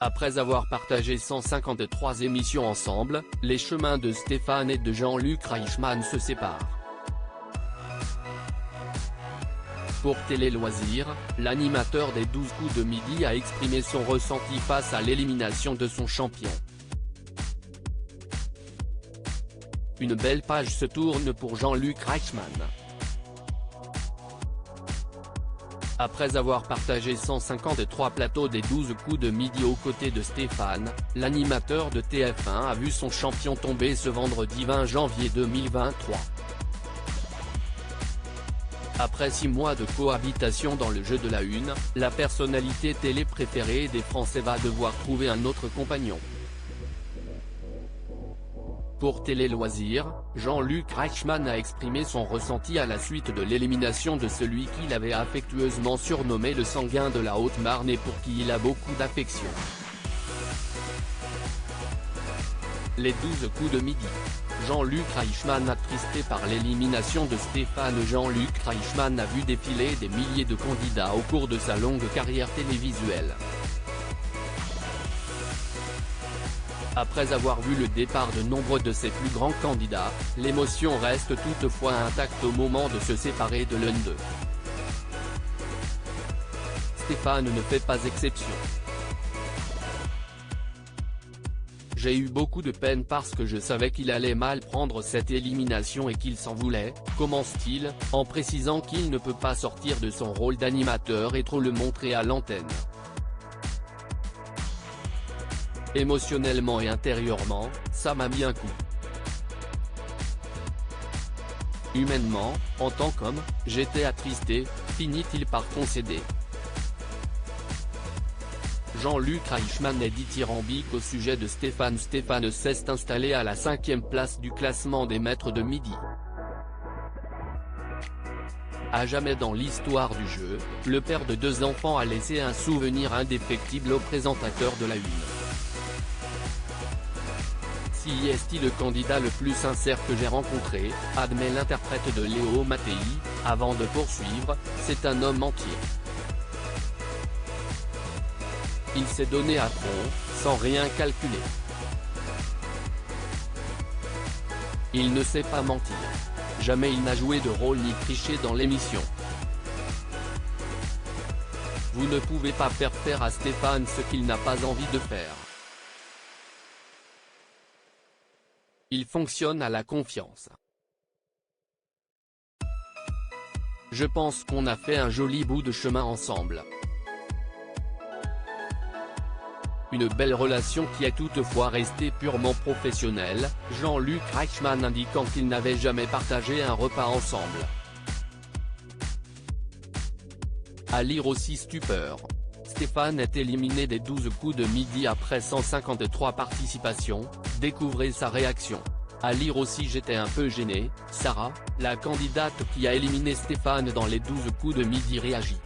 Après avoir partagé 153 émissions ensemble, les chemins de Stéphane et de Jean-Luc Reichmann se séparent. Pour Télé Loisirs, l'animateur des 12 coups de midi a exprimé son ressenti face à l'élimination de son champion. Une belle page se tourne pour Jean-Luc Reichmann. Après avoir partagé 153 plateaux des 12 coups de midi aux côtés de Stéphane, l'animateur de TF1 a vu son champion tomber ce vendredi 20 janvier 2023. Après 6 mois de cohabitation dans le jeu de la une, la personnalité télé préférée des Français va devoir trouver un autre compagnon. Pour Télé Loisirs, Jean-Luc Reichmann a exprimé son ressenti à la suite de l'élimination de celui qu'il avait affectueusement surnommé le sanguin de la Haute-Marne et pour qui il a beaucoup d'affection. Les 12 coups de midi. Jean-Luc Reichmann attristé par l'élimination de Stéphane. Jean-Luc Reichmann a vu défiler des milliers de candidats au cours de sa longue carrière télévisuelle. Après avoir vu le départ de nombreux de ses plus grands candidats, l'émotion reste toutefois intacte au moment de se séparer de l'un d'eux. Stéphane ne fait pas exception. J'ai eu beaucoup de peine parce que je savais qu'il allait mal prendre cette élimination et qu'il s'en voulait, commence-t-il, en précisant qu'il ne peut pas sortir de son rôle d'animateur et trop le montrer à l'antenne. Émotionnellement et intérieurement, ça m'a mis un coup. Humainement, en tant qu'homme, j'étais attristé, finit-il par concéder. Jean-Luc Reichmann est dithyrambique au sujet de Stéphane. Stéphane s'est installé à la 5e place du classement des maîtres de midi. À jamais dans l'histoire du jeu, le père de 2 enfants a laissé un souvenir indéfectible au présentateur de la une. Si est-il le candidat le plus sincère que j'ai rencontré, admet l'interprète de Léo Mattei, avant de poursuivre, c'est un homme entier. Il s'est donné à fond, sans rien calculer. Il ne sait pas mentir. Jamais il n'a joué de rôle ni triché dans l'émission. Vous ne pouvez pas faire faire à Stéphane ce qu'il n'a pas envie de faire. Il fonctionne à la confiance. Je pense qu'on a fait un joli bout de chemin ensemble. Une belle relation qui est toutefois restée purement professionnelle, Jean-Luc Reichmann indiquant qu'ils n'avaient jamais partagé un repas ensemble. À lire aussi stupeur. Stéphane est éliminé des 12 coups de midi après 153 participations, découvrez sa réaction. À lire aussi j'étais un peu gêné, Sarah, la candidate qui a éliminé Stéphane dans les 12 coups de midi réagit.